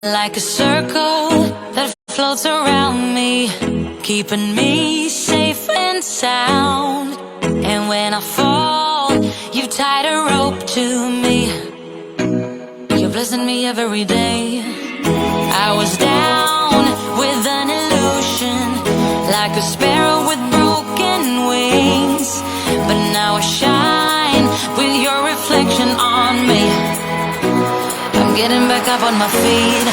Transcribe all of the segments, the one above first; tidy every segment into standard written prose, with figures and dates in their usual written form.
Like a circle that floats around me, keeping me safe and sound. And when I fall, you've tied a rope to me. You're blessing me every day. I was down with an illusion, like a sparrow with broken wings. But now I shine with your reflection on me. I'm getting back up on my feet.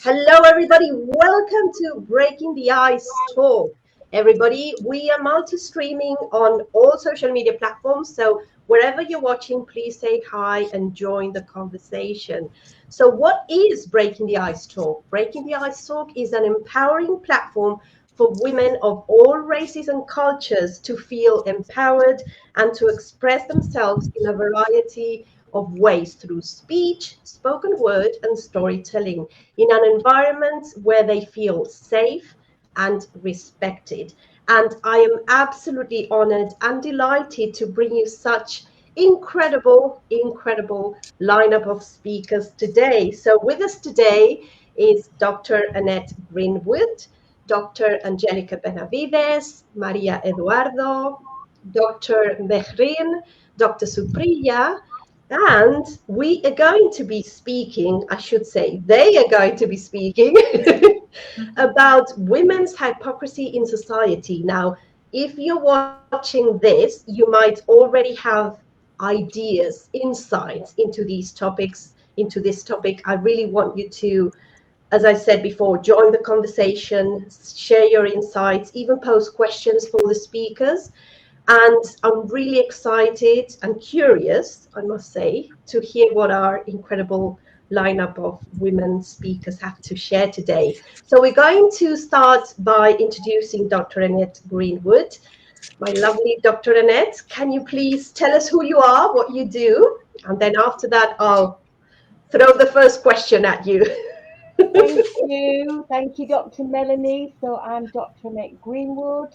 Hello, everybody. Welcome to Breaking the Ice Talk. Everybody, we are multi-streaming on all social media platforms. So wherever you're watching, please say hi and join the conversation. So what is Breaking the Ice Talk? Breaking the Ice Talk is an empowering platform for women of all races and cultures to feel empowered and to express themselves in a variety of ways through speech, spoken word, and storytelling in an environment where they feel safe and respected. And I am absolutely honored and delighted to bring you such incredible lineup of speakers today. So with us today is Dr. Annette Greenwood, Dr. Angelica Benavides, Maria Eduardo, Dr. Mehrin, Dr. Supriya, and we are going to be speaking, I should say, they are going to be speaking about women's hypocrisy in society. Now, if you're watching this, you might already have ideas, insights into this topic. I really want you to, as I said before, join the conversation, share your insights, even pose questions for the speakers. And I'm really excited and curious, I must say, to hear what our incredible lineup of women speakers have to share today. So we're going to start by introducing Dr. Annette Greenwood. My lovely Dr. Annette, can you please tell us who you are, what you do? And then after that, I'll throw the first question at you. Thank you, Dr. Melanie. So I'm Dr. Annette Greenwood.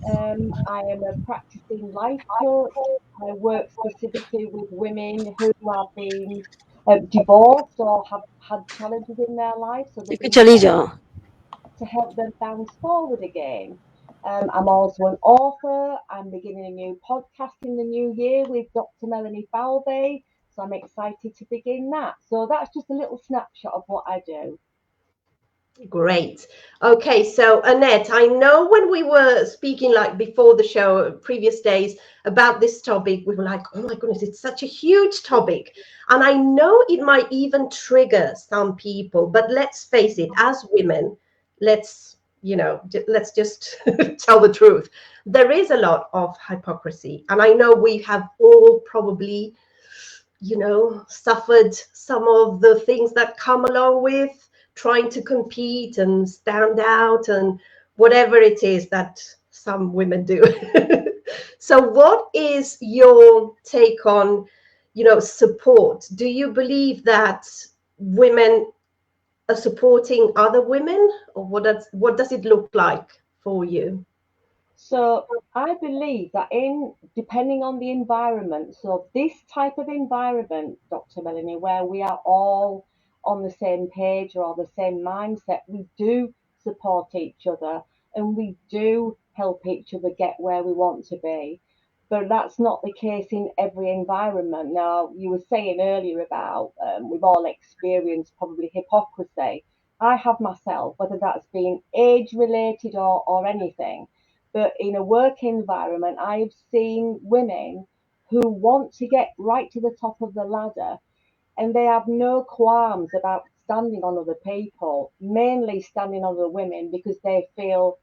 I am a practicing life coach. I work specifically with women who have been divorced or have had challenges in their life, so they've been to help them bounce forward again. I'm also an author. I'm beginning a new podcast in the new year with Dr. Melanie Falvey. So I'm excited to begin that. So that's just a little snapshot of what I do. Great. Okay, so Annette, I know when we were speaking like before the show, previous days about this topic, we were like, oh my goodness, it's such a huge topic. And I know it might even trigger some people, but let's face it, as women, let's just tell the truth. There is a lot of hypocrisy. And I know we have all probably, suffered some of the things that come along with trying to compete and stand out and whatever it is that some women do. So what is your take on, support? Do you believe that women are supporting other women, or what does it look like for you? So I believe that depending on the environment, so this type of environment, Dr. Melanie, where we are all on the same page or the same mindset, we do support each other and we do help each other get where we want to be. But that's not the case in every environment. Now, you were saying earlier about we've all experienced probably hypocrisy. I have myself, whether that's been age related or anything. But in a work environment, I've seen women who want to get right to the top of the ladder and they have no qualms about standing on other people, mainly standing on other women because they feel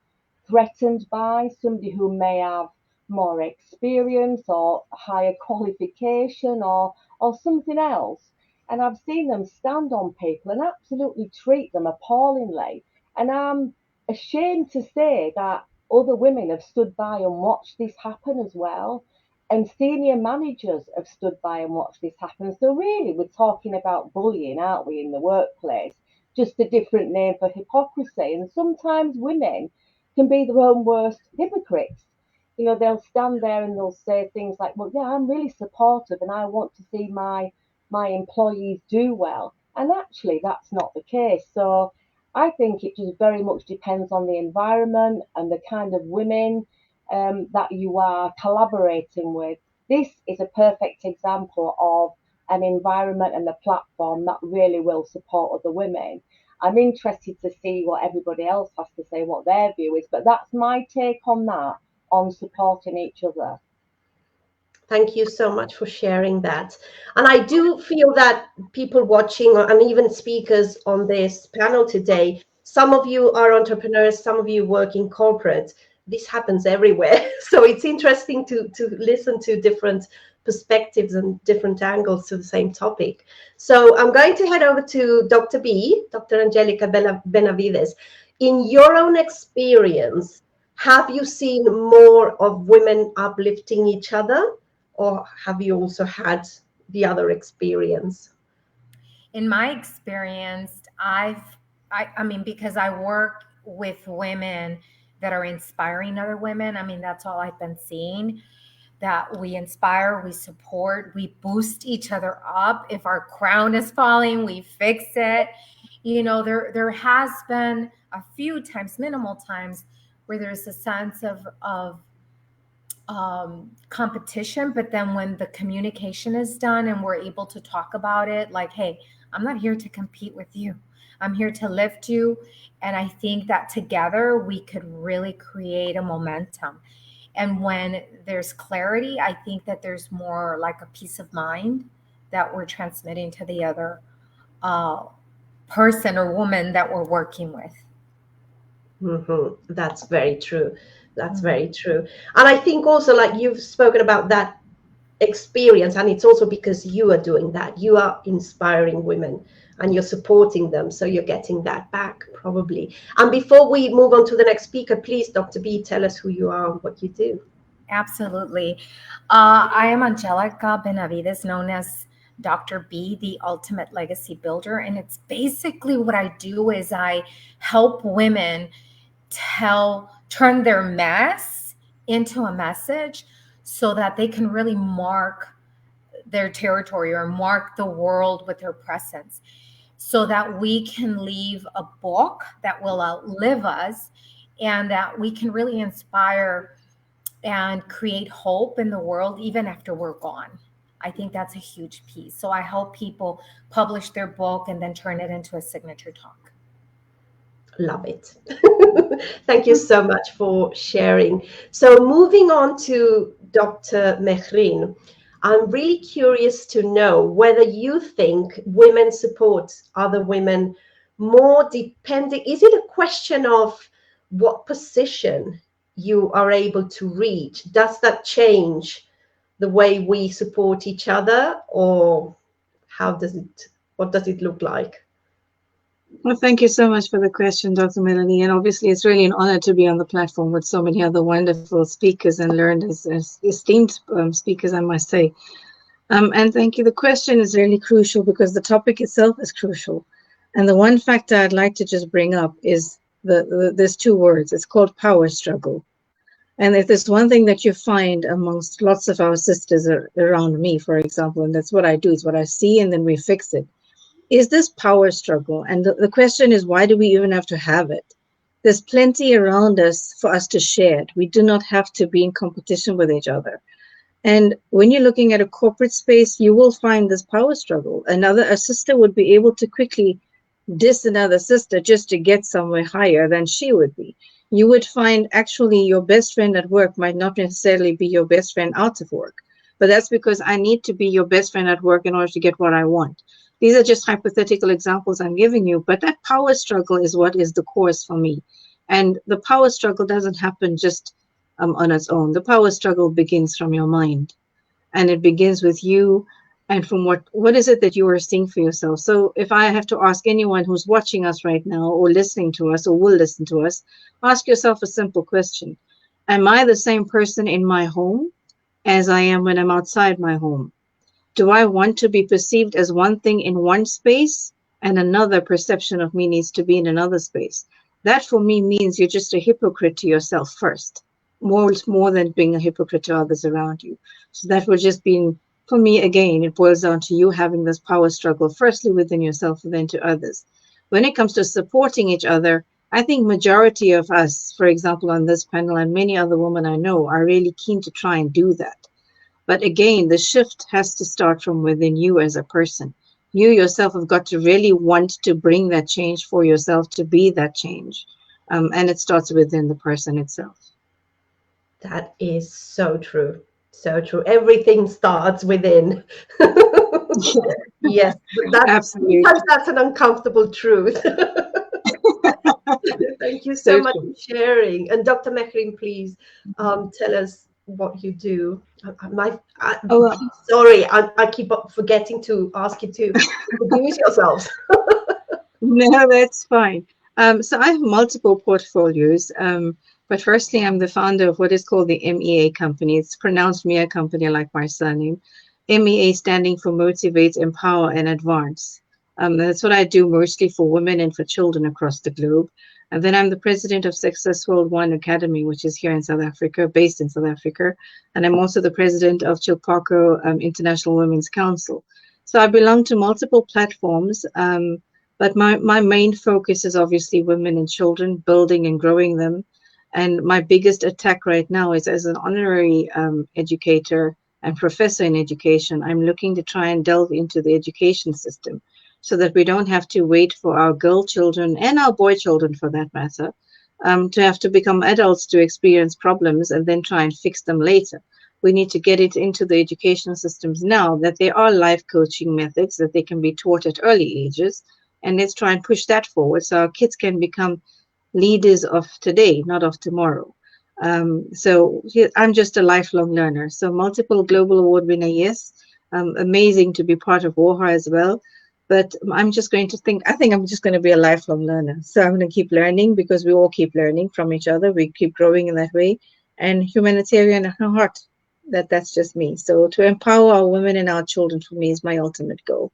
threatened by somebody who may have more experience or higher qualification or something else. And I've seen them stand on people and absolutely treat them appallingly. And I'm ashamed to say that other women have stood by and watched this happen as well. And senior managers have stood by and watched this happen. So really, we're talking about bullying, aren't we, in the workplace? Just a different name for hypocrisy. And sometimes women can be their own worst hypocrites. You know, they'll stand there and they'll say things like, well, yeah, I'm really supportive and I want to see my my employees do well. And actually, that's not the case. So I think it just very much depends on the environment and the kind of women that you are collaborating with. This is a perfect example of an environment and a platform that really will support other women. I'm interested to see what everybody else has to say, what their view is, but that's my take on that, on supporting each other. Thank you so much for sharing that. And I do feel that people watching, and even speakers on this panel today, some of you are entrepreneurs, some of you work in corporate. This happens everywhere. So it's interesting to listen to different perspectives and different angles to the same topic. So I'm going to head over to Dr. B, Dr. Angelica Benavides. In your own experience, have you seen more of women uplifting each other? Or have you also had the other experience? In my experience, I mean, because I work with women that are inspiring other women. I mean, that's all I've been seeing, that we inspire, we support, we boost each other up. If our crown is falling, we fix it. You know, there has been a few times, minimal times, where there's a sense of competition, but then when the communication is done and we're able to talk about it, like, hey, I'm not here to compete with you, I'm here to lift you. And I think that together we could really create a momentum. And when there's clarity, I think that there's more like a peace of mind that we're transmitting to the other person or woman that we're working with. Mm-hmm. That's very true. That's very true. And I think also, like, you've spoken about that experience, and it's also because you are doing that. You are inspiring women and you're supporting them. So you're getting that back, probably. And before we move on to the next speaker, please, Dr. B, tell us who you are and what you do. Absolutely. I am Angelica Benavides, known as Dr. B, the Ultimate Legacy Builder. And it's basically what I do is I help women turn their mess into a message so that they can really mark their territory or mark the world with their presence, so that we can leave a book that will outlive us and that we can really inspire and create hope in the world even after we're gone. I think that's a huge piece. So I help people publish their book and then turn it into a signature talk. Love it. Thank you so much for sharing. So moving on to Dr. Mehrin, I'm really curious to know whether you think women support other women more depending. Is it a question of what position you are able to reach? Does that change the way we support each other, or what does it look like? Well, thank you so much for the question, Dr. Melanie. And obviously, it's really an honor to be on the platform with so many other wonderful speakers and learners, esteemed speakers, I must say. And thank you. The question is really crucial because the topic itself is crucial. And the one factor I'd like to just bring up is there's two words. It's called power struggle. And if there's one thing that you find amongst lots of our sisters around me, for example, and that's what I do, is what I see, and then we fix it, is this power struggle. And the question is, why do we even have to have it? There's plenty around us for us to share it. We do not have to be in competition with each other. And when you're looking at a corporate space, you will find this power struggle. A sister would be able to quickly diss another sister just to get somewhere higher than she would be. You would find actually your best friend at work might not necessarily be your best friend out of work. But that's because I need to be your best friend at work in order to get what I want. These are just hypothetical examples I'm giving you, but that power struggle is what is the course for me. And the power struggle doesn't happen just on its own. The power struggle begins from your mind, and it begins with you and from what is it that you are seeing for yourself. So if I have to ask anyone who's watching us right now or listening to us or will listen to us, ask yourself a simple question. Am I the same person in my home as I am when I'm outside my home? Do I want to be perceived as one thing in one space and another perception of me needs to be in another space? That for me means you're just a hypocrite to yourself first, more than being a hypocrite to others around you. So that would just be for me, again, it boils down to you having this power struggle, firstly within yourself and then to others. When it comes to supporting each other, I think majority of us, for example, on this panel and many other women I know, are really keen to try and do that. But again, the shift has to start from within you as a person. You yourself have got to really want to bring that change for yourself, to be that change. And it starts within the person itself. That is so true. So true. Everything starts within. Yes, Absolutely. sometimes that's an uncomfortable truth. Thank you so So much true. for sharing. And Dr. Mehrin, please tell us what you do. Oh, Sorry, I keep forgetting to ask you to introduce yourselves. no, that's fine. So I have multiple portfolios. But firstly, I'm the founder of what is called the MEA company. It's pronounced MEA company like my surname. MEA standing for Motivate, Empower, and Advance. That's what I do mostly for women and for children across the globe. And then I'm the president of Success World One Academy, which is here in South Africa, based in South Africa. And I'm also the president of Chilpako International Women's Council. So I belong to multiple platforms. But my main focus is obviously women and children, building and growing them. And my biggest attack right now is as an honorary educator and professor in education. I'm looking to try and delve into the education system so that we don't have to wait for our girl children and our boy children, for that matter, to have to become adults to experience problems and then try and fix them later. We need to get it into the education systems now, that there are life coaching methods that they can be taught at early ages. And let's try and push that forward so our kids can become leaders of today, not of tomorrow. I'm just a lifelong learner. So multiple global award winner, yes. Amazing to be part of WOHA as well. But I think I'm just going to be a lifelong learner. So I'm going to keep learning because we all keep learning from each other. We keep growing in that way. And humanitarian at heart, that's just me. So to empower our women and our children for me is my ultimate goal.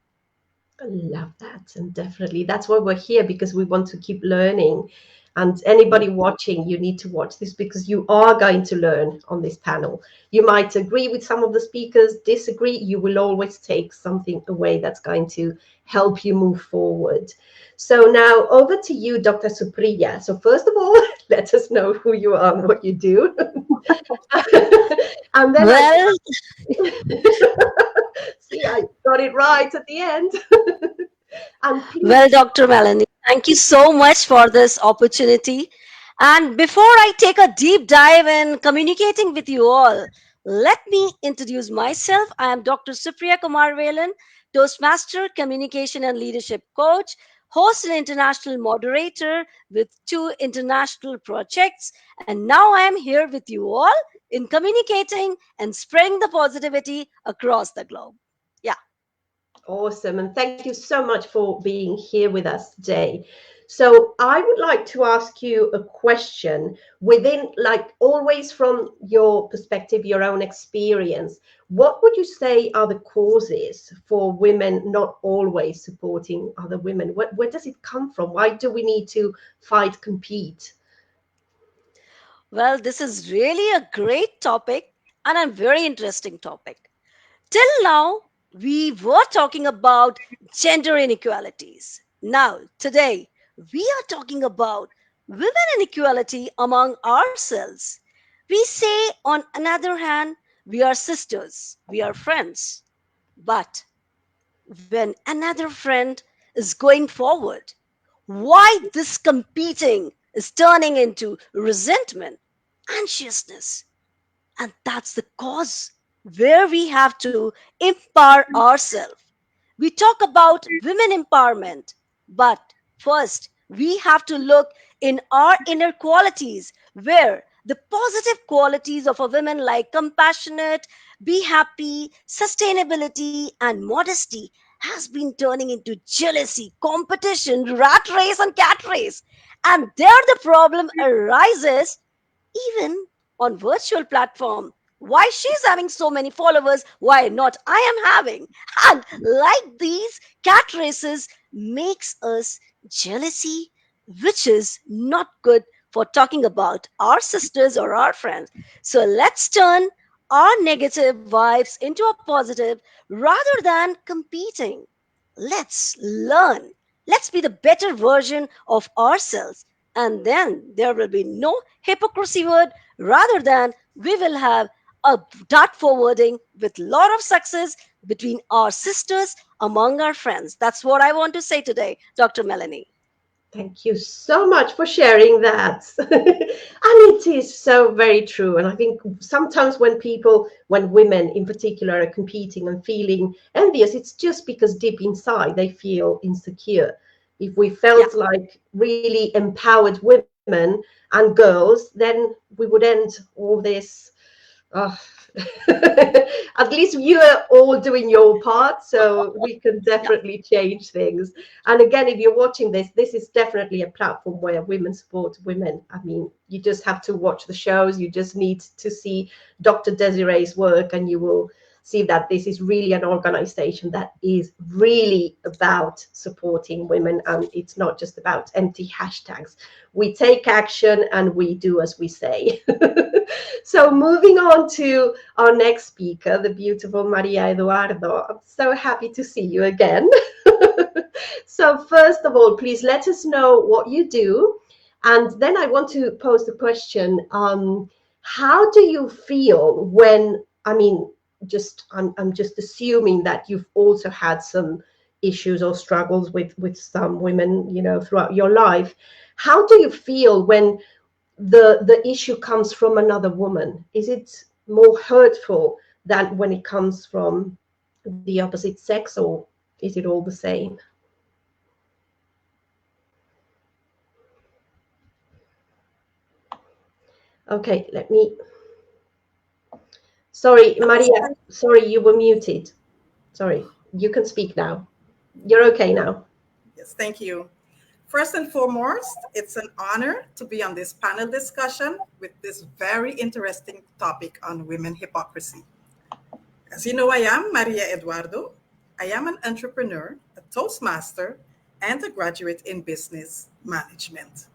I love that. And definitely that's why we're here, because we want to keep learning. And anybody watching, you need to watch this because you are going to learn on this panel. You might agree with some of the speakers, disagree. You will always take something away that's going to help you move forward. So now over to you, Dr. Supriya. So first of all, let us know who you are and what you do. And then Well, see, I got it right at the end. And please, well, Dr. Melanie, thank you so much for this opportunity. And before I take a deep dive in communicating with you all, let me introduce myself. I am Dr. Supriya Kumar Velan, Toastmaster, Communication and Leadership Coach, host and international moderator with 2 international projects. And now I am here with you all in communicating and spreading the positivity across the globe. Yeah. awesome. And thank you so much for being here with us today. So I would like to ask you a question within, like always from your perspective, your own experience. What would you say are the causes for women not always supporting other women? Where does it come from? Why do we need to fight, compete? Well, this is really a great topic and a very interesting topic. Till now, we were talking about gender inequalities. Now, today, we are talking about women inequality among ourselves. We say, on another hand, we are sisters, we are friends. But when another friend is going forward, why this competing is turning into resentment, anxiousness? And that's the cause where we have to empower ourselves. We talk about women empowerment, but first we have to look in our inner qualities where the positive qualities of a woman like compassionate, be happy, sustainability, and modesty has been turning into jealousy, competition, rat race, and cat race. And there the problem arises even on virtual platform. Why she's having so many followers, why not I am having? And like these cat races makes us jealousy, which is not good for talking about our sisters or our friends. So let's turn our negative vibes into a positive rather than competing. Let's learn. Let's be the better version of ourselves. And then there will be no hypocrisy word, rather than we will have a dart forwarding with lot of success between our sisters, among our friends. That's what I want to say today, Dr. Melanie. Thank you so much for sharing that. And it is so very true. And I think sometimes when people, when women in particular are competing and feeling envious, it's just because deep inside they feel insecure. If we Yeah. felt like really empowered women and girls, then we would end all this. Oh, at least you are all doing your part, so we can Yeah. definitely change things. And again, if you're watching this, this is definitely a platform where women support women. I mean, you just have to watch the shows. You just need to see Dr. Desiree's work, and you will see that this is really an organization that is really about supporting women, and it's not just about empty hashtags. We take action and we do as we say. So moving on to our next speaker, the beautiful Maria Eduardo. I'm so happy to see you again. So first of all, please let us know what you do. And then I want to pose the question, how do you feel when, I mean, I'm just assuming that you've also had some issues or struggles with some women, you know, throughout your life. How do you feel when the issue comes from another woman? Is it more hurtful than when it comes from the opposite sex, or is it all the same? Okay, let me. Sorry, Maria. Sorry, you were muted. Sorry, you can speak now. You're okay now. Yes, thank you. First and foremost, it's an honor to be on this panel discussion with this very interesting topic on women hypocrisy. As you know, I am Maria Eduardo. I am an entrepreneur, a Toastmaster, and a graduate in business management.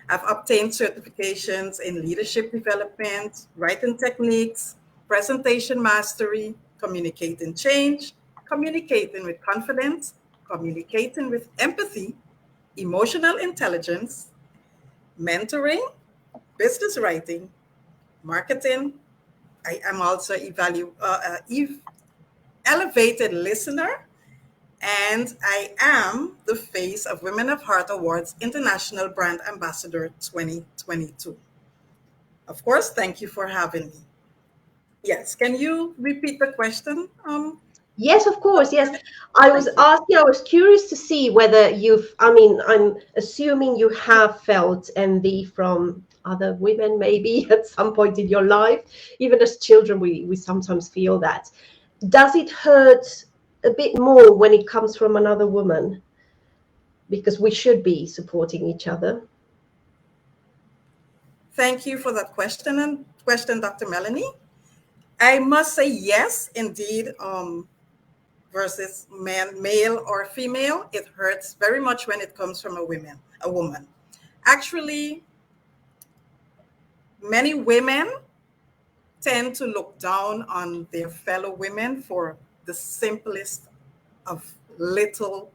I've obtained certifications in leadership development, writing techniques, presentation mastery, communicating change, communicating with confidence, communicating with empathy, emotional intelligence, mentoring, business writing, marketing. I am also elevated listener, and I am the face of Women of Heart Awards International Brand Ambassador 2022. Of course, thank you for having me. Yes, can you repeat the question? Yes, of course. Yes. I was Thank you. asking, I was curious to see whether you've, I mean, I'm assuming you have felt envy from other women, maybe at some point in your life. Even as children, we sometimes feel that. Does it hurt a bit more when it comes from another woman? Because we should be supporting each other. Thank you for that question, Dr. Melanie. I must say yes, indeed. Versus male or female, it hurts very much when it comes from a woman. Actually, many women tend to look down on their fellow women for the simplest of little,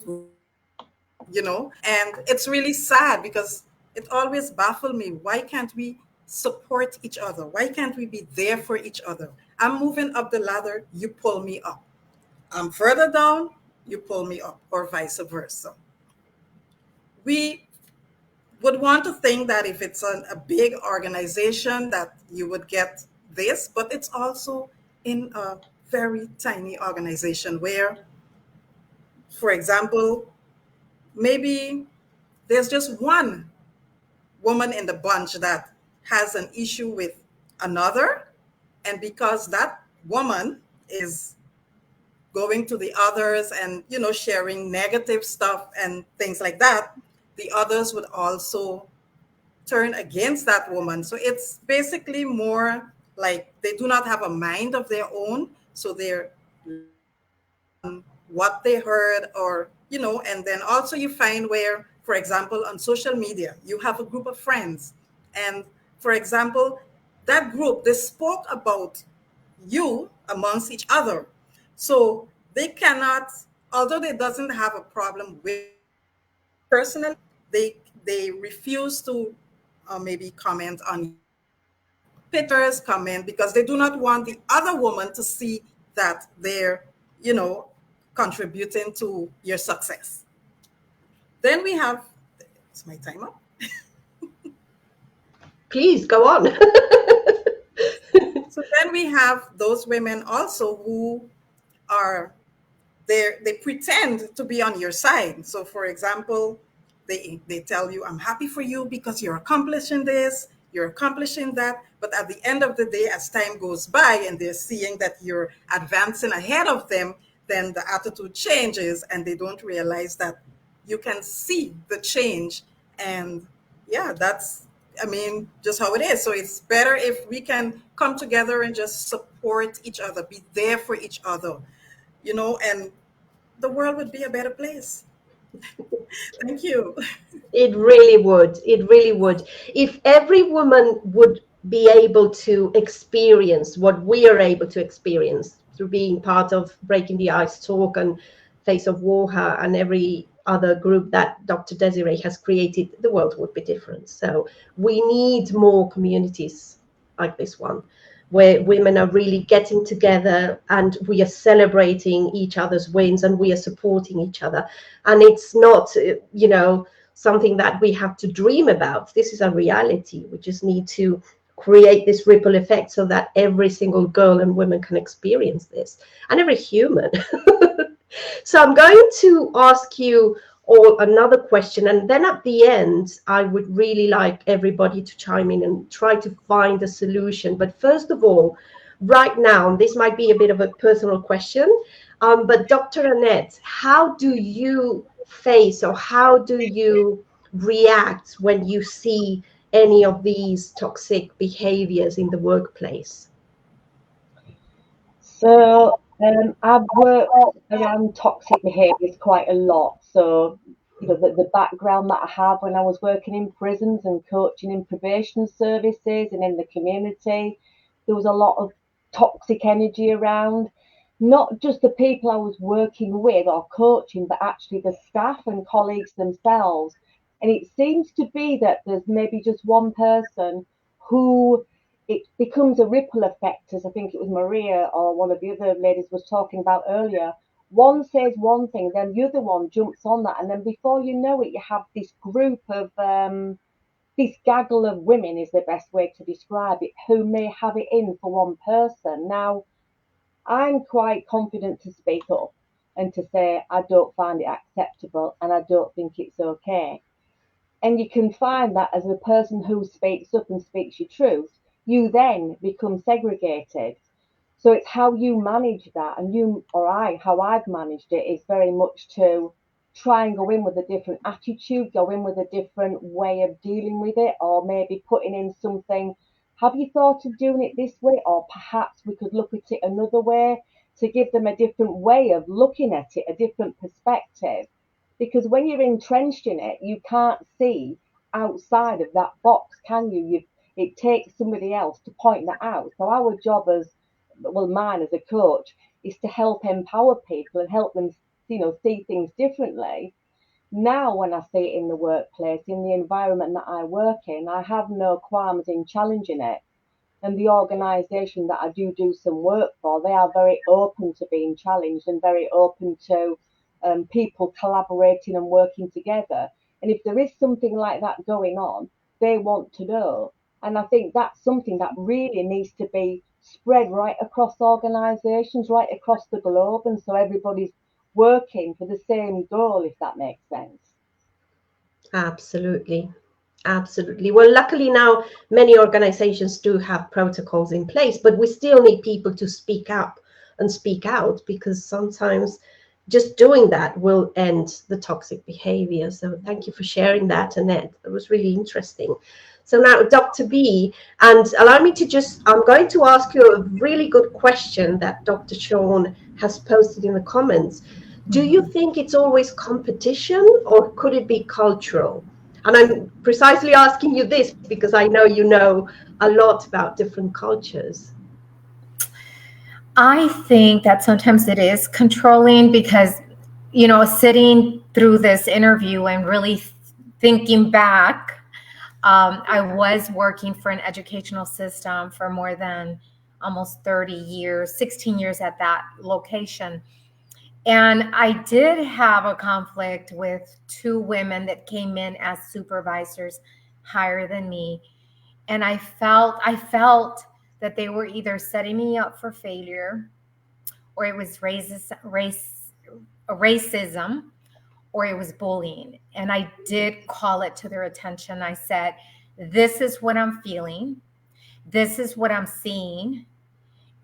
and it's really sad because it always baffled me. Why can't we support each other? Why can't we be there for each other? I'm moving up the ladder, you pull me up. I'm further down, you pull me up, or vice versa. We would want to think that if it's a big organization that you would get this, but it's also in a very tiny organization where, for example, maybe there's just one woman in the bunch that has an issue with another, and because that woman is going to the others and sharing negative stuff and things like that, the others would also turn against that woman. So it's basically more like they do not have a mind of their own, so they're what they heard, or and then also you find where, for example, on social media you have a group of friends, and for example, that group, they spoke about you amongst each other. So they cannot, although they doesn't have a problem with personally, they refuse to maybe comment on pictures, comment, because they do not want the other woman to see that they're, you know, contributing to your success. Then we have, is my time up? Please go on. So then we have those women also who are there, they pretend to be on your side. So for example, they tell you, I'm happy for you because you're accomplishing this, you're accomplishing that. But at the end of the day, as time goes by and they're seeing that you're advancing ahead of them, then the attitude changes and they don't realize that you can see the change. And yeah, that's, I mean, just how it is. So it's better if we can come together and just support each other, be there for each other, you know, and the world would be a better place. Thank you. It really would. It really would. If every woman would be able to experience what we are able to experience through being part of Breaking the Ice Talk and Face of Warha and every other group that Dr. Desiree has created, the world would be different. So we need more communities like this one, where women are really getting together and we are celebrating each other's wins and we are supporting each other. And it's not, you know, something that we have to dream about. This is a reality. We just need to create this ripple effect so that every single girl and woman can experience this, and every human. So I'm going to ask you all another question, and then at the end I would really like everybody to chime in and try to find a solution. But first of all, right now, this might be a bit of a personal question, but Dr. Annette, how do you face, or how do you react when you see any of these toxic behaviors in the workplace? So I've worked around toxic behaviours quite a lot. So, you know, the background that I have when I was working in prisons and coaching in probation services and in the community, there was a lot of toxic energy around. Not just the people I was working with or coaching, but actually the staff and colleagues themselves. And it seems to be that there's maybe just one person who it becomes a ripple effect, as I think it was Maria or one of the other ladies was talking about earlier. One says one thing, then the other one jumps on that, and then before you know it, you have this group of this gaggle of women is the best way to describe it, who may have it in for one person. Now, I'm quite confident to speak up and to say I don't find it acceptable and I don't think it's okay. And you can find that as a person who speaks up and speaks your truth, you then become segregated. So it's how you manage that, and you or I, how I've managed it is very much to try and go in with a different attitude, go in with a different way of dealing with it, or maybe putting in something. Have you thought of doing it this way? Or perhaps we could look at it another way, to give them a different way of looking at it, a different perspective. Because when you're entrenched in it, you can't see outside of that box, can you? It takes somebody else to point that out. So our job as, well, mine as a coach, is to help empower people and help them, you know, see things differently. Now, when I see it in the workplace, in the environment that I work in, I have no qualms in challenging it. And the organisation that I do some work for, they are very open to being challenged and very open to people collaborating and working together. And if there is something like that going on, they want to know. And I think that's something that really needs to be spread right across organisations, right across the globe. And so everybody's working for the same goal, if that makes sense. Absolutely. Absolutely. Well, luckily now many organizations do have protocols in place, but we still need people to speak up and speak out, because sometimes just doing that will end the toxic behavior. So thank you for sharing that, Annette. It was really interesting. So now, Dr. B, and allow me to just, I'm going to ask you a really good question that Dr. Sean has posted in the comments. Do you think it's always competition, or could it be cultural? And I'm precisely asking you this because I know you know a lot about different cultures. I think that sometimes it is controlling because, you know, sitting through this interview and really thinking back, I was working for an educational system for more than almost 30 years, 16 years at that location. And I did have a conflict with two women that came in as supervisors higher than me. And I felt that they were either setting me up for failure, or it was racism, or it was bullying. And I did call it to their attention. I said, this is what I'm feeling. This is what I'm seeing.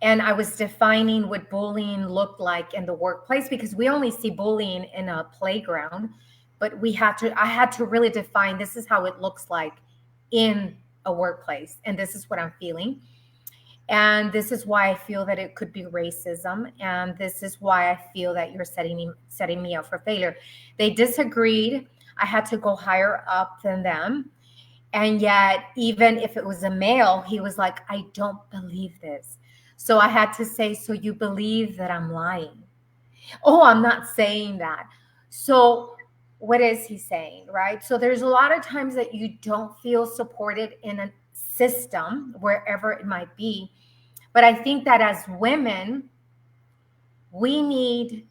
And I was defining what bullying looked like in the workplace, because we only see bullying in a playground, but I had to really define, this is how it looks like in a workplace. And this is what I'm feeling. And this is why I feel that it could be racism. And this is why I feel that you're setting me up for failure. They disagreed. I had to go higher up than them. And yet, even if it was a male, he was like, I don't believe this. So I had to say, so you believe that I'm lying? Oh, I'm not saying that. So what is he saying, right? So there's a lot of times that you don't feel supported in a system, wherever it might be. But I think that as women, we need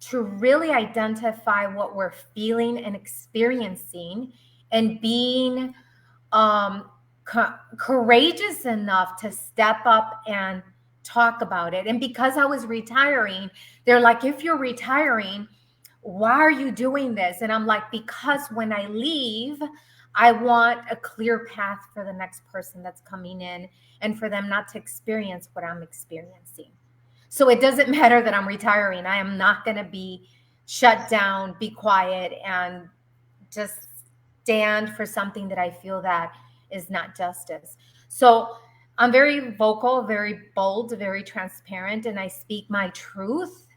to really identify what we're feeling and experiencing, and being courageous enough to step up and talk about it. And because I was retiring, they're like, if you're retiring, why are you doing this? And I'm like, because when I leave, I want a clear path for the next person that's coming in, and for them not to experience what I'm experiencing. So it doesn't matter that I'm retiring. I am not going to be shut down, be quiet, and just stand for something that I feel that is not justice. So I'm very vocal, very bold, very transparent, and I speak my truth.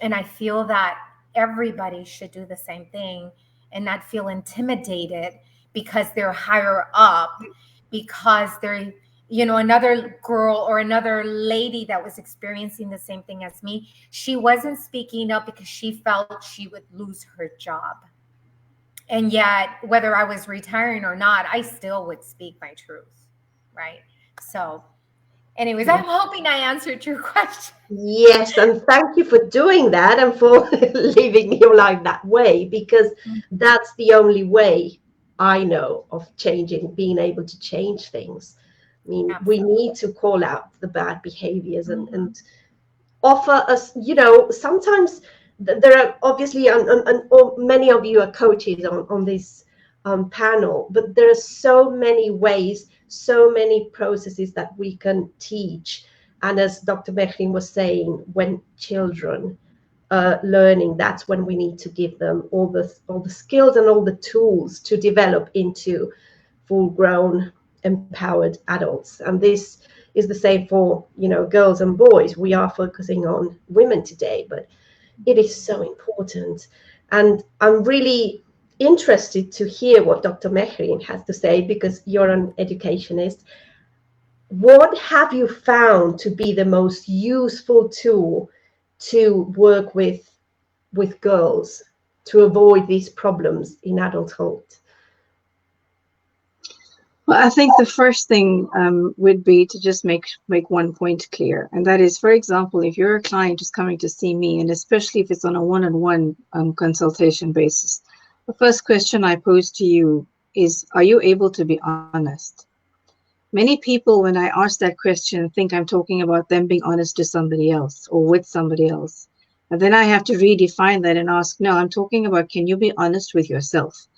And I feel that everybody should do the same thing and not feel intimidated because they're higher up, because they're, you know, another girl or another lady that was experiencing the same thing as me. She wasn't speaking up because she felt she would lose her job. And yet, whether I was retiring or not, I still would speak my truth, right? So anyways, I'm hoping I answered your question. Yes, and thank you for doing that and for living your life that way, because that's the only way I know of changing, being able to change things. I mean, Absolutely. we need to call out the bad behaviors and offer us, you know, sometimes there are obviously, and many of you are coaches on this panel, but there are so many ways, so many processes that we can teach. And as Dr. Bechlin was saying, when children are learning, that's when we need to give them all the skills and all the tools to develop into full-grown, empowered adults. And this is the same for, you know, girls and boys. We are focusing on women today, but it is so important. And I'm really interested to hear what Dr. Mehrin has to say, because you're an educationist. What have you found to be the most useful tool to work with girls to avoid these problems in adulthood? Well, I think the first thing would be to just make one point clear, and that is, for example, if you're a client who's coming to see me, and especially if it's on a one-on-one consultation basis, the first question I pose to you is, are you able to be honest? Many people, when I ask that question, think I'm talking about them being honest to somebody else or with somebody else. And then I have to redefine that and ask, no, I'm talking about, can you be honest with yourself?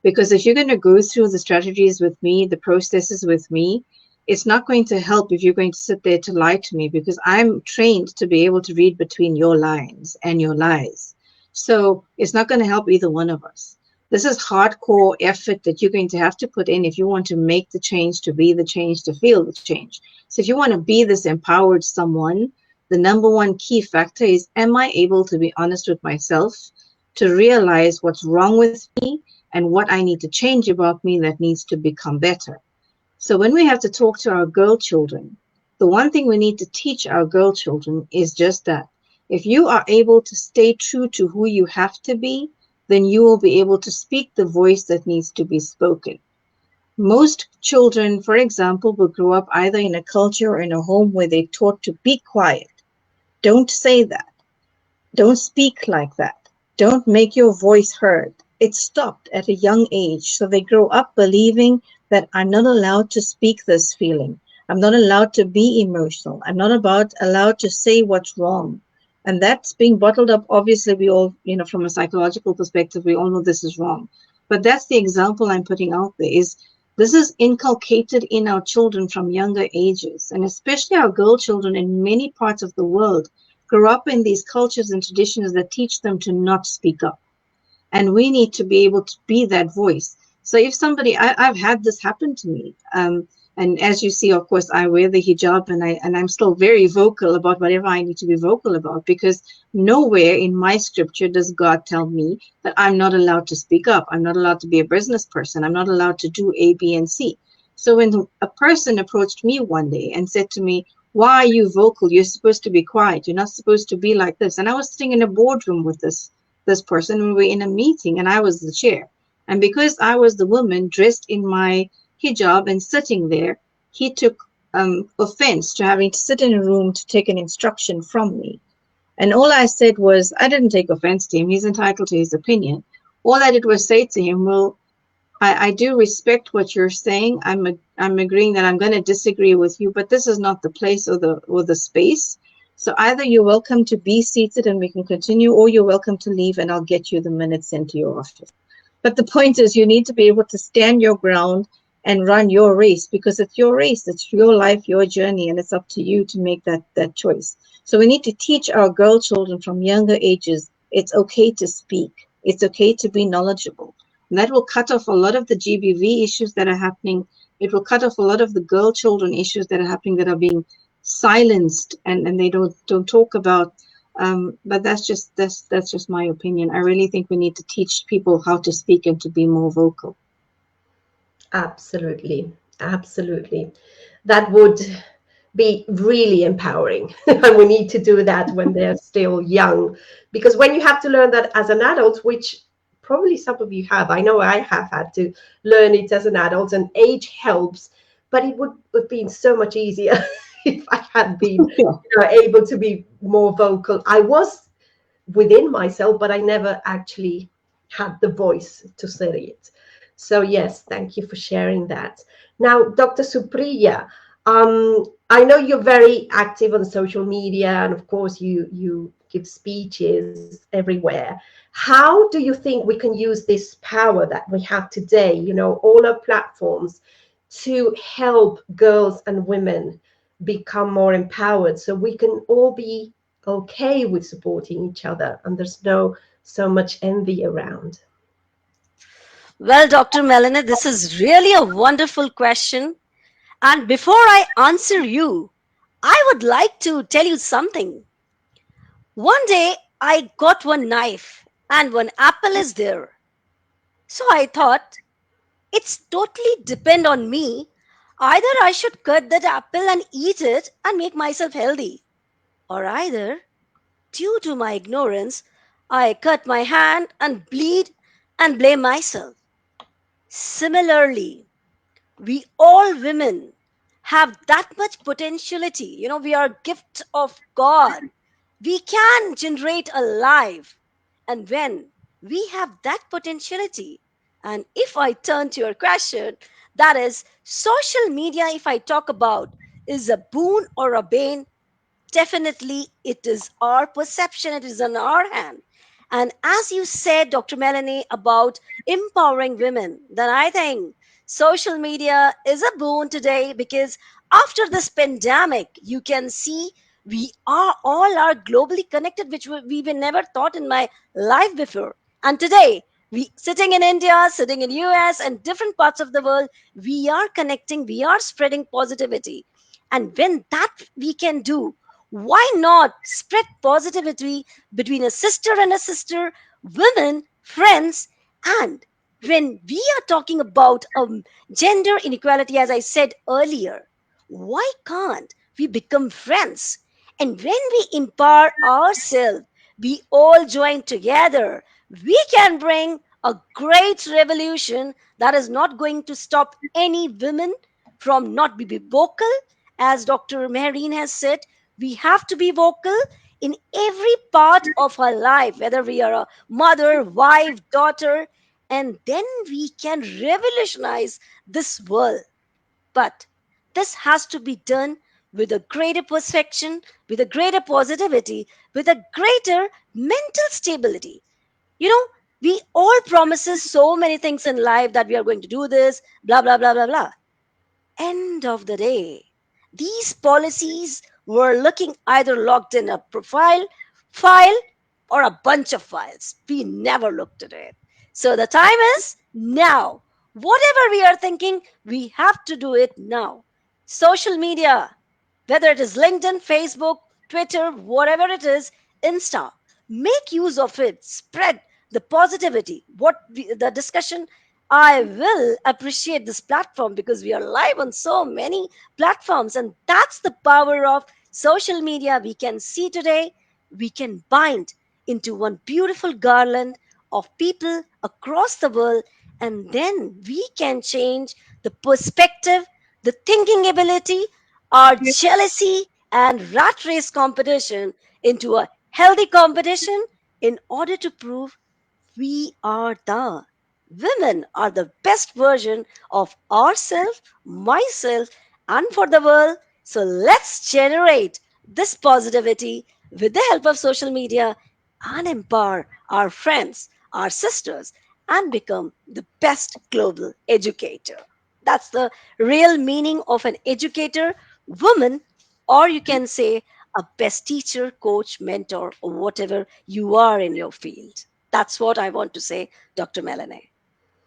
Because if you're going to go through the strategies with me, the processes with me, it's not going to help if you're going to sit there to lie to me, because I'm trained to be able to read between your lines and your lies. So it's not going to help either one of us. This is hardcore effort that you're going to have to put in if you want to make the change, to be the change, to feel the change. So if you want to be this empowered someone, the number one key factor is, am I able to be honest with myself, to realize what's wrong with me, and what I need to change about me that needs to become better. So when we have to talk to our girl children, the one thing we need to teach our girl children is just that. If you are able to stay true to who you have to be, then you will be able to speak the voice that needs to be spoken. Most children, for example, will grow up either in a culture or in a home where they're taught to be quiet. Don't say that. Don't speak like that. Don't make your voice heard. It stopped at a young age. So they grow up believing that I'm not allowed to speak this feeling. I'm not allowed to be emotional. I'm not allowed to say what's wrong. And that's being bottled up. Obviously, we all, from a psychological perspective, we all know this is wrong. But that's the example I'm putting out there is this is inculcated in our children from younger ages, and especially our girl children in many parts of the world grow up in these cultures and traditions that teach them to not speak up. And we need to be able to be that voice. So if somebody, I've had this happen to me, and as you see, of course, I wear the hijab, and I'm still very vocal about whatever I need to be vocal about, because nowhere in my scripture does God tell me that I'm not allowed to speak up. I'm not allowed to be a business person. I'm not allowed to do A, B, and C. So when a person approached me one day and said to me, "Why are you vocal? You're supposed to be quiet. You're not supposed to be like this." And I was sitting in a boardroom with this person, and we were in a meeting, and I was the chair. And because I was the woman dressed in my hijab and sitting there, he took offense to having to sit in a room to take an instruction from me. And all I said was, I didn't take offense to him. He's entitled to his opinion. All I did was say to him, well, I do respect what you're saying. I'm agreeing that I'm going to disagree with you, but this is not the place or the space. So either you're welcome to be seated and we can continue, or you're welcome to leave and I'll get you the minutes sent to your office. But the point is, you need to be able to stand your ground and run your race, because it's your race, it's your life, your journey, and it's up to you to make that choice. So we need to teach our girl children from younger ages, it's okay to speak, it's okay to be knowledgeable. And that will cut off a lot of the GBV issues that are happening. It will cut off a lot of the girl children issues that are happening, that are being silenced and they don't talk about. But that's just my opinion. I really think we need to teach people how to speak and to be more vocal. Absolutely. Absolutely. That would be really empowering. And we need to do that when they're still young. Because when you have to learn that as an adult, which probably some of you have, I know I have had to learn it as an adult, and age helps, but it would have been so much easier if I had been able to be more vocal. I was within myself, but I never actually had the voice to say it. So yes, thank you for sharing that. Now, Dr. Supriya, I know you're very active on social media, and of course you give speeches everywhere. How do you think we can use this power that we have today, all our platforms, to help girls and women become more empowered, so we can all be okay with supporting each other and there's no so much envy around? Well, Dr. Melanie, this is really a wonderful question. And before I answer you, I would like to tell you something. One day I got one knife and one apple is there. So I thought, it's totally depend on me. Either I should cut that apple and eat it and make myself healthy, or either, due to my ignorance, I cut my hand and bleed and blame myself. Similarly, we all women have that much potentiality. We are gift of God. We can generate a life. And when we have that potentiality, and if I turn to your question, that is social media, if I talk about, is a boon or a bane? Definitely, it is our perception, it is in our hand. And as you said, Dr. Melanie, about empowering women, then I think social media is a boon today, because after this pandemic, you can see we are globally connected, which we were never thought in my life before. And today, we sitting in India, sitting in US, and different parts of the world, we are connecting, we are spreading positivity. And when that we can do, why not spread positivity between a sister and a sister, women, friends, and when we are talking about gender inequality, as I said earlier, why can't we become friends? And when we empower ourselves, we all join together, we can bring a great revolution that is not going to stop any women from not be vocal. As Dr. Mehreen has said, we have to be vocal in every part of our life, whether we are a mother, wife, daughter, and then we can revolutionize this world. But this has to be done with a greater perception, with a greater positivity, with a greater mental stability. You know, we all promises so many things in life that we are going to do this, blah blah blah blah blah. End of the day, these policies were looking either locked in a profile file or a bunch of files. We never looked at it. So the time is now. Whatever we are thinking, we have to do it now. Social media, whether it is LinkedIn, Facebook, Twitter, whatever it is, Insta, make use of it, spread the positivity. The discussion, I will appreciate this platform because we are live on so many platforms, and that's the power of social media. We can see today, we can bind into one beautiful garland of people across the world, and then we can change the perspective, the thinking ability, our jealousy and rat race competition into a healthy competition in order to prove we are the women are the best version of ourselves, myself, and for the world. So let's generate this positivity with the help of social media and empower our friends, our sisters, and become the best global educator. That's the real meaning of an educator, woman, or you can say a best teacher, coach, mentor, or whatever you are in your field. That's what I want to say, Dr. Melanie.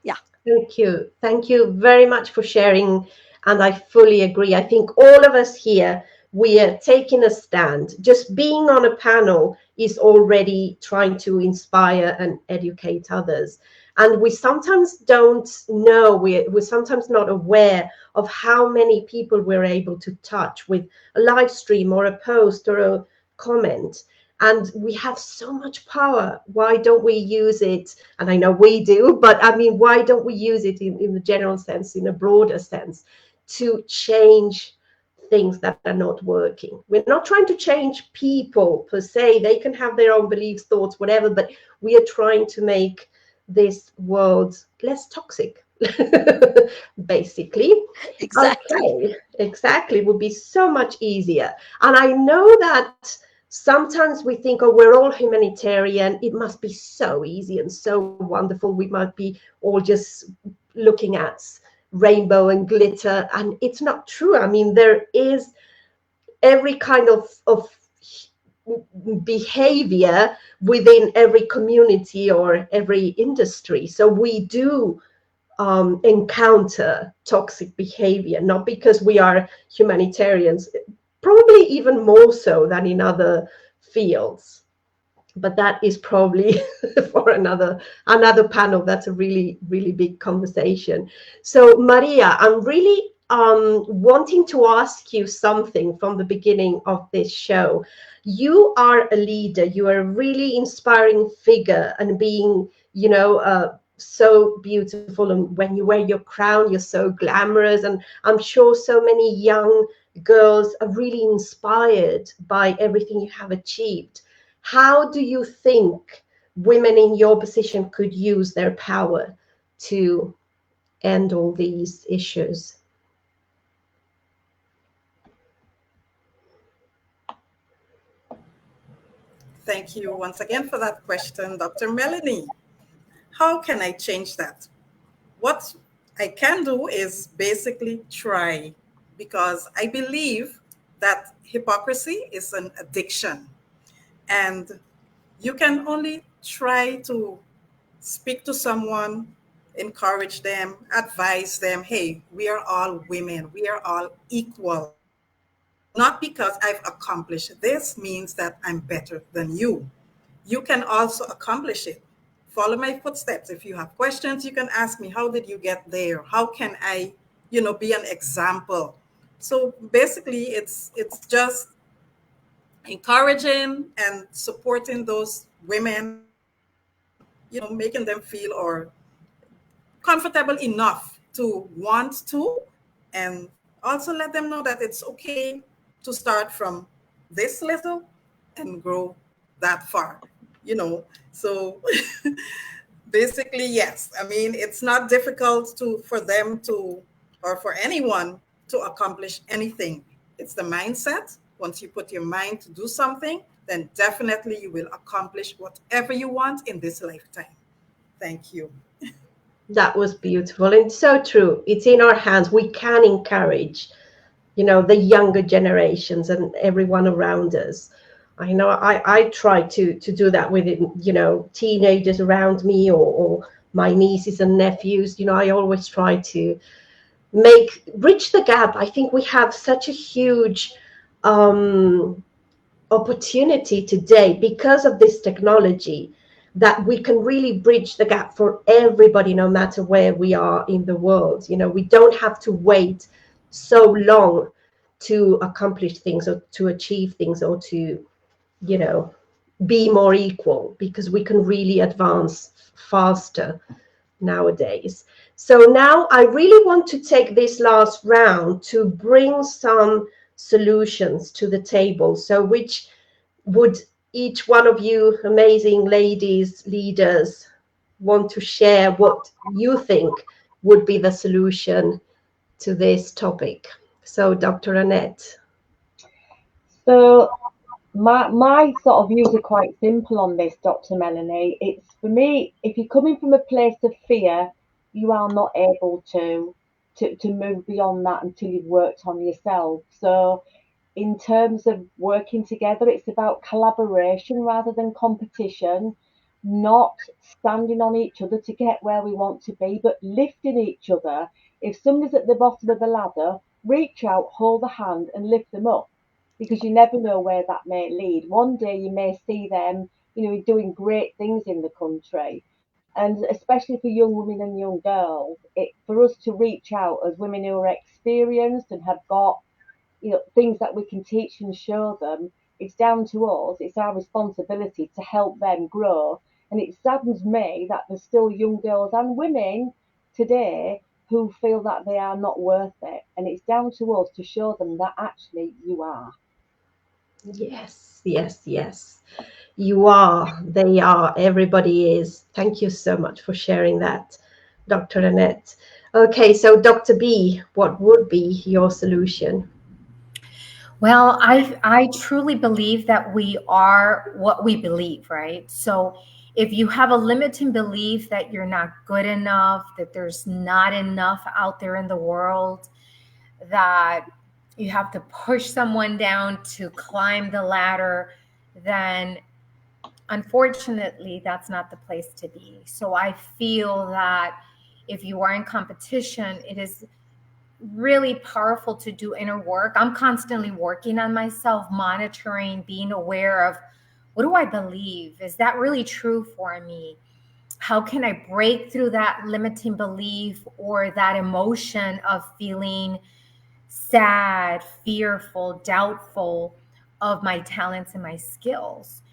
Yeah. Thank you. Thank you very much for sharing. And I fully agree. I think all of us here, we are taking a stand. Just being on a panel is already trying to inspire and educate others. And we sometimes don't know, we're sometimes not aware of how many people we're able to touch with a live stream or a post or a comment. And we have so much power. Why don't we use it? And I know we do, but I mean, why don't we use it in the general sense, in a broader sense, to change things that are not working? We're not trying to change people per se. They can have their own beliefs, thoughts, whatever, but we are trying to make this world less toxic, basically. Exactly. Okay, exactly. It would be so much easier. And I know that sometimes we think, oh, we're all humanitarian. It must be so easy and so wonderful. We might be all just looking at rainbow and glitter. And it's not true. I mean, there is every kind of behavior within every community or every industry. So we do encounter toxic behavior, not because we are humanitarians, probably even more so than in other fields. But that is probably for another panel. That's a really, really big conversation. So Maria, I'm really wanting to ask you something from the beginning of this show. You are a leader. You are a really inspiring figure, and being, so beautiful. And when you wear your crown, you're so glamorous. And I'm sure so many young girls are really inspired by everything you have achieved. How do you think women in your position could use their power to end all these issues? Thank you once again for that question, Dr. Melanie. How can I change that? What I can do is basically try, because I believe that hypocrisy is an addiction. And you can only try to speak to someone, encourage them, advise them, hey, we are all women, we are all equal. Not because I've accomplished this means that I'm better than you. You can also accomplish it. follow my footsteps. If you have questions, you can ask me, how did you get there? How can I, be an example? So basically, it's just encouraging and supporting those women, making them feel or comfortable enough to want to, and also let them know that it's okay to start from this little and grow that far, So basically, yes. I mean, it's not difficult for them to, or for anyone to accomplish anything. It's the mindset. Once you put your mind to do something, then definitely you will accomplish whatever you want in this lifetime. Thank you. That was beautiful. And so true. It's in our hands. We can encourage, the younger generations and everyone around us. I know I try to do that with, teenagers around me, or my nieces and nephews. I always try to bridge the gap. I think we have such a huge opportunity today because of this technology, that we can really bridge the gap for everybody, no matter where we are in the world. We don't have to wait so long to accomplish things, or to achieve things, or to, be more equal, because we can really advance faster nowadays. So now I really want to take this last round to bring some solutions to the table. So which would each one of you amazing ladies, leaders, want to share what you think would be the solution to this topic? So Dr. Annette. So my sort of views are quite simple on this, Dr. Melanie. It's, for me, if you're coming from a place of fear, you are not able to move beyond that until you've worked on yourself. So in terms of working together, it's about collaboration rather than competition, not standing on each other to get where we want to be, but lifting each other. If somebody's at the bottom of the ladder, reach out, hold the hand and lift them up, because you never know where that may lead. One day you may see them, doing great things in the country. And especially for young women and young girls, for us to reach out as women who are experienced and have got, things that we can teach and show them, it's down to us. It's our responsibility to help them grow. And it saddens me that there's still young girls and women today who feel that they are not worth it. And it's down to us to show them that actually you are. Yes, yes, yes. You are, they are, everybody is. Thank you so much for sharing that, Dr. Annette. Okay, so Dr. B, what would be your solution? Well, I truly believe that we are what we believe, right? So if you have a limiting belief that you're not good enough, that there's not enough out there in the world, that you have to push someone down to climb the ladder, then unfortunately, that's not the place to be. So I feel that if you are in competition, it is really powerful to do inner work. I'm constantly working on myself, monitoring, being aware of, what do I believe? Is that really true for me? How can I break through that limiting belief or that emotion of feeling sad, fearful, doubtful of my talents and my skills?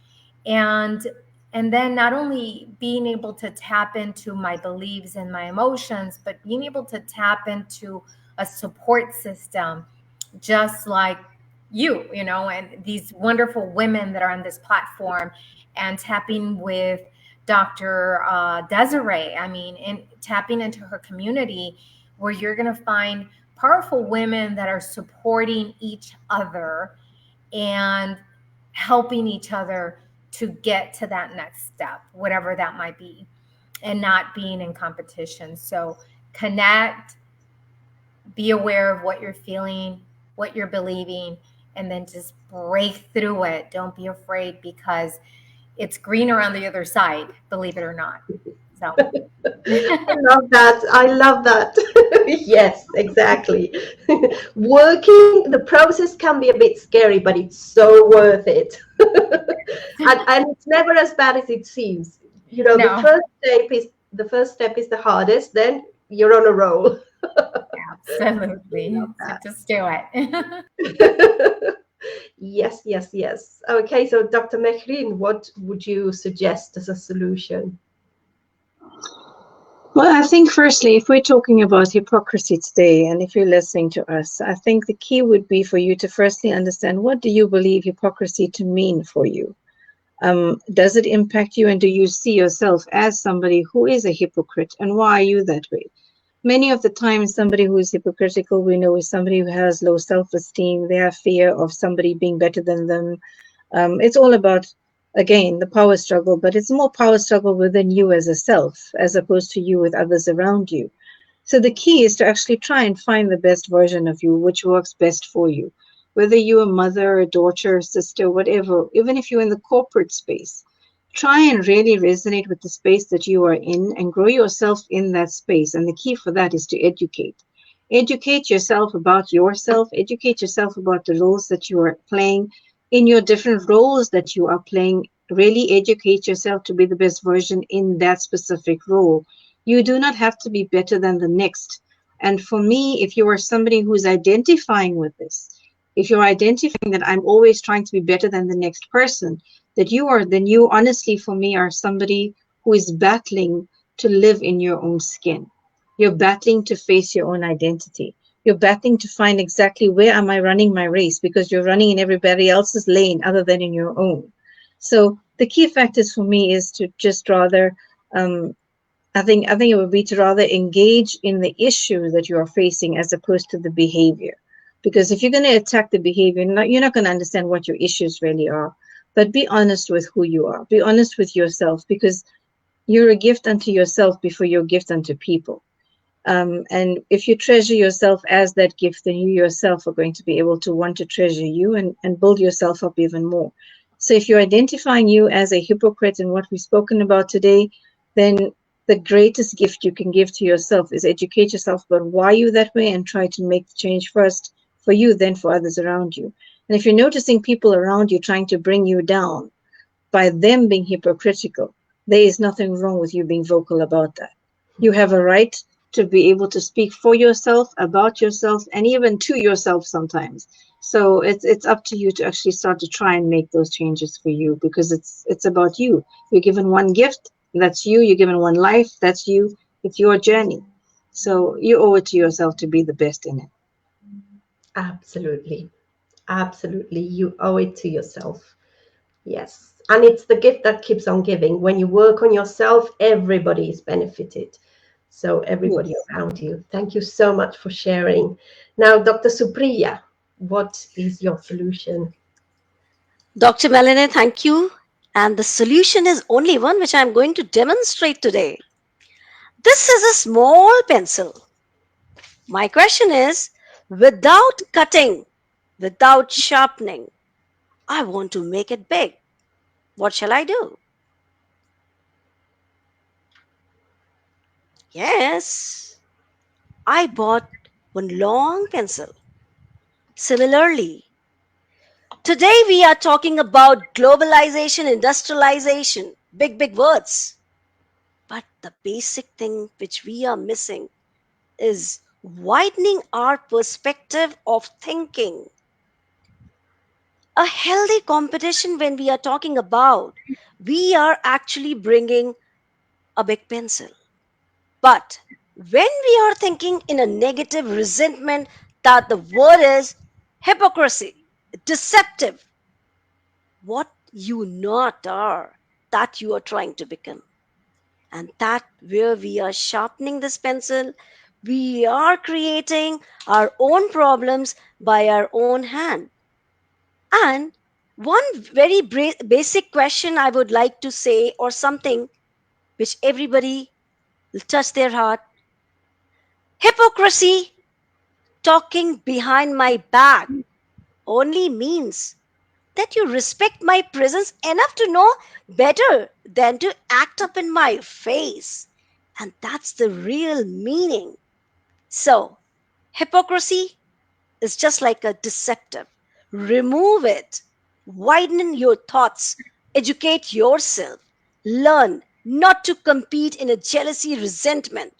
And then not only being able to tap into my beliefs and my emotions, but being able to tap into a support system, just like you, and these wonderful women that are on this platform, and tapping with Dr. Desiree, and tapping into her community, where you're going to find powerful women that are supporting each other and helping each other to get to that next step, whatever that might be, and not being in competition. So connect, be aware of what you're feeling, what you're believing, and then just break through it. Don't be afraid, because it's greener on the other side, believe it or not. So I love that. I love that. Yes, exactly. Working, the process can be a bit scary, but it's so worth it. And it's never as bad as it seems. You know, No, the first step is the hardest. Then you're on a roll. absolutely. So just do it. Yes, yes, yes. Okay, so Dr. Mehrin, what would you suggest as a solution? Well, I think firstly, if we're talking about hypocrisy today, and if you're listening to us, I think the key would be for you to firstly understand, what do you believe hypocrisy to mean for you? Does it impact you, and do you see yourself as somebody who is a hypocrite, and why are you that way? Many of the times, somebody who is hypocritical, we know, is somebody who has low self-esteem. They have fear of somebody being better than them. It's all about, again, the power struggle, but it's more power struggle within you as a self, as opposed to you with others around you. So the key is to actually try and find the best version of you, which works best for you. Whether you're a mother, a daughter, a sister, whatever, even if you're in the corporate space, try and really resonate with the space that you are in and grow yourself in that space. And the key for that is to educate. Educate yourself about yourself, educate yourself about the roles that you are playing in your different roles that you are playing. Really educate yourself to be the best version in that specific role. You do not have to be better than the next. And for me, if you are somebody who's identifying with this, if you're identifying that I'm always trying to be better than the next person, then you honestly, for me, are somebody who is battling to live in your own skin. You're battling to face your own identity. You're battling to find exactly where am I running my race, because you're running in everybody else's lane other than in your own. So the key factors for me is to just rather, I think it would be to rather engage in the issue that you are facing as opposed to the behavior. Because if you're going to attack the behavior, you're not going to understand what your issues really are. But be honest with who you are. Be honest with yourself, because you're a gift unto yourself before you're a gift unto people. And if you treasure yourself as that gift, then you yourself are going to be able to want to treasure you and build yourself up even more. So if you're identifying you as a hypocrite in what we've spoken about today, then the greatest gift you can give to yourself is educate yourself about why you're that way and try to make the change first for you, then for others around you. And if you're noticing people around you trying to bring you down by them being hypocritical, there is nothing wrong with you being vocal about that. You have a right to be able to speak for yourself, about yourself, and even to yourself sometimes. So it's up to you to actually start to try and make those changes for you, because it's about you. You're given one gift, that's you. You're given one life, that's you. It's your journey. So you owe it to yourself to be the best in it. Absolutely. Absolutely. You owe it to yourself. Yes. And it's the gift that keeps on giving. When you work on yourself, everybody is benefited. So everybody Yes. around you. Thank you so much for sharing. Now, Dr. Supriya, what is your solution? Dr. Melanie, thank you. And the solution is only one which I'm going to demonstrate today. This is a small pencil. My question is, without cutting, without sharpening, I want to make it big. What shall I do? Yes, I bought one long pencil. Similarly, today we are talking about globalization, industrialization, big, big words. But the basic thing which we are missing is widening our perspective of thinking. A healthy competition, when we are talking about, we are actually bringing a big pencil. But when we are thinking in a negative resentment, that the word is hypocrisy, deceptive, what you not are, that you are trying to become. And that where we are sharpening this pencil, we are creating our own problems by our own hand. And one very basic question I would like to say, or something which everybody will touch their heart: hypocrisy, talking behind my back, only means that you respect my presence enough to know better than to act up in my face. And that's the real meaning. So, hypocrisy is just like a deceptive. Remove it, widen your thoughts, educate yourself, learn, not to compete in a jealousy, resentment,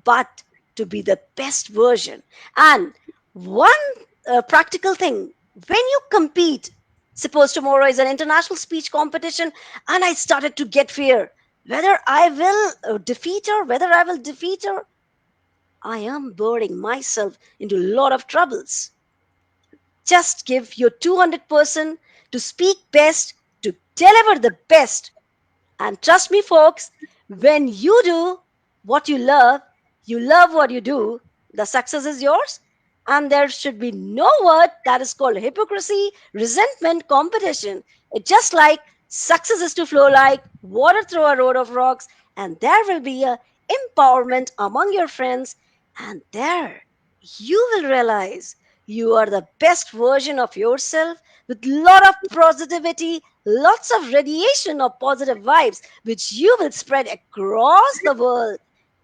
but to be the best version. And one practical thing, when you compete, suppose tomorrow is an international speech competition, and I started to get fear whether I will defeat her, whether I will defeat her, I am burning myself into a lot of troubles. Just give your 200% to speak best, to deliver the best. And trust me, folks, when you do what you love what you do, the success is yours. And there should be no word that is called hypocrisy, resentment, competition. It's just like success is to flow like water through a road of rocks, and there will be a empowerment among your friends, and there you will realize you are the best version of yourself with lot of positivity, lots of radiation of positive vibes, which you will spread across the world,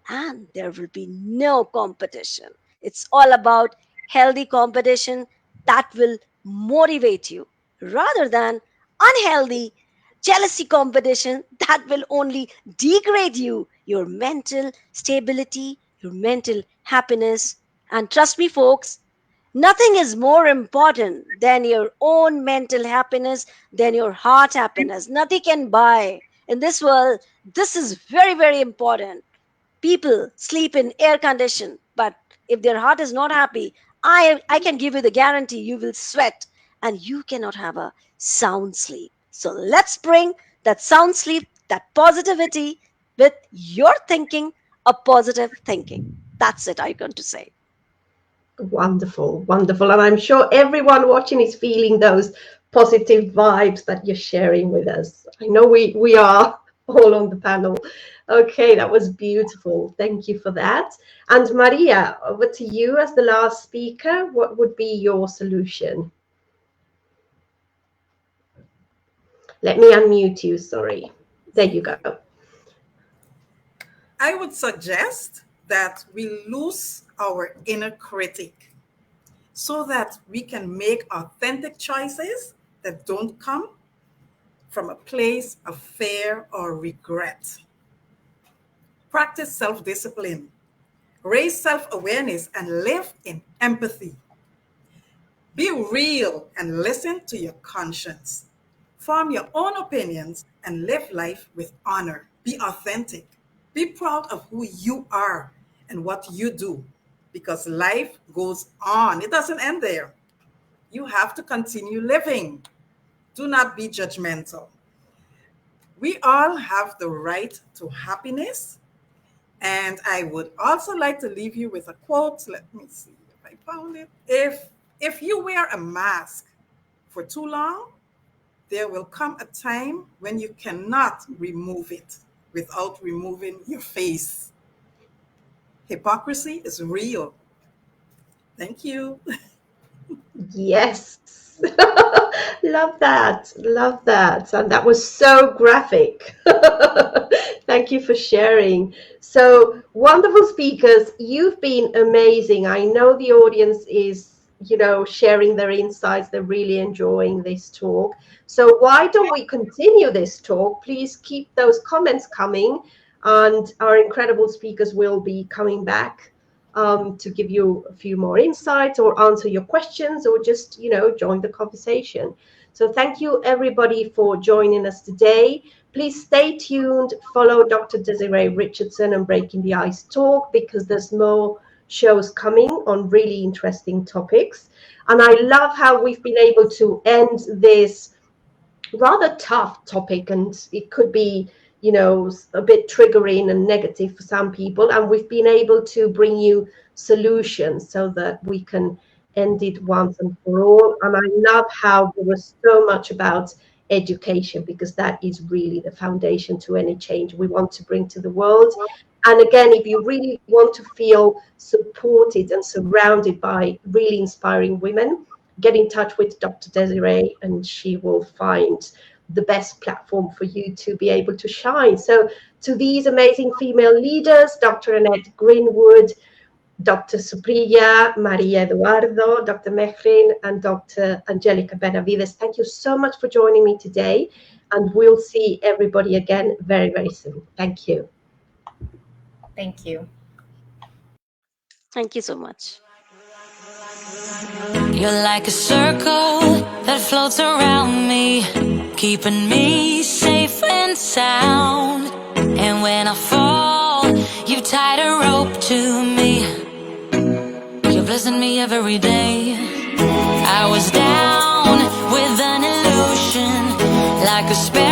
and there will be no competition. It's all about healthy competition that will motivate you rather than unhealthy jealousy competition that will only degrade you, your mental stability, your mental happiness. And trust me, folks, nothing is more important than your own mental happiness, than your heart happiness. Nothing can buy. In this world, this is very, very important. People sleep in air condition, but if their heart is not happy, I can give you the guarantee you will sweat and you cannot have a sound sleep. So let's bring that sound sleep, that positivity with your thinking, a positive thinking. That's it, I'm going to say. Wonderful, wonderful. And I'm sure everyone watching is feeling those positive vibes that you're sharing with us. I know we are all on the panel. Okay, that was beautiful. Thank you for that. And Maria, over to you as the last speaker. What would be your solution? Let me unmute you. Sorry. There you go. I would suggest that we lose our inner critic so that we can make authentic choices that don't come from a place of fear or regret. Practice self discipline, raise self awareness, and live in empathy. Be real and listen to your conscience. Form your own opinions and live life with honor. Be authentic. Be proud of who you are and what you do because life goes on. It doesn't end there. You have to continue living. Do not be judgmental. We all have the right to happiness. And I would also like to leave you with a quote. Let me see if I found it. If you wear a mask for too long, there will come a time when you cannot remove it without removing your face. Hypocrisy is real. Thank you. Yes. Love that. Love that. And that was so graphic. Thank you for sharing. So wonderful speakers. You've been amazing. I know the audience is, sharing their insights. They're really enjoying this talk. So why don't we continue this talk? Please keep those comments coming, and our incredible speakers will be coming back to give you a few more insights or answer your questions or just, join the conversation. So thank you, everybody, for joining us today. Please stay tuned. Follow Dr. Desiree Richardson and Breaking the Ice Talk, because there's more shows coming on really interesting topics. And I love how we've been able to end this rather tough topic, and it could be a bit triggering and negative for some people, and we've been able to bring you solutions so that we can end it once and for all. And I love how there was so much about education, because that is really the foundation to any change we want to bring to the world. And again, if you really want to feel supported and surrounded by really inspiring women, get in touch with Dr. Desiree and she will find the best platform for you to be able to shine. So to these amazing female leaders, Dr. Annette Greenwood, Dr. Supriya, Maria Eduardo, Dr. Mehrin, and Dr. Angelica Benavides, thank you so much for joining me today. and we'll see everybody again very, very soon. Thank you. Thank you. Thank you so much. You're like a circle that floats around me, keeping me safe and sound. And when I fall, you tied a rope to me. You're blessing me every day. I was down with an illusion, like a sparrow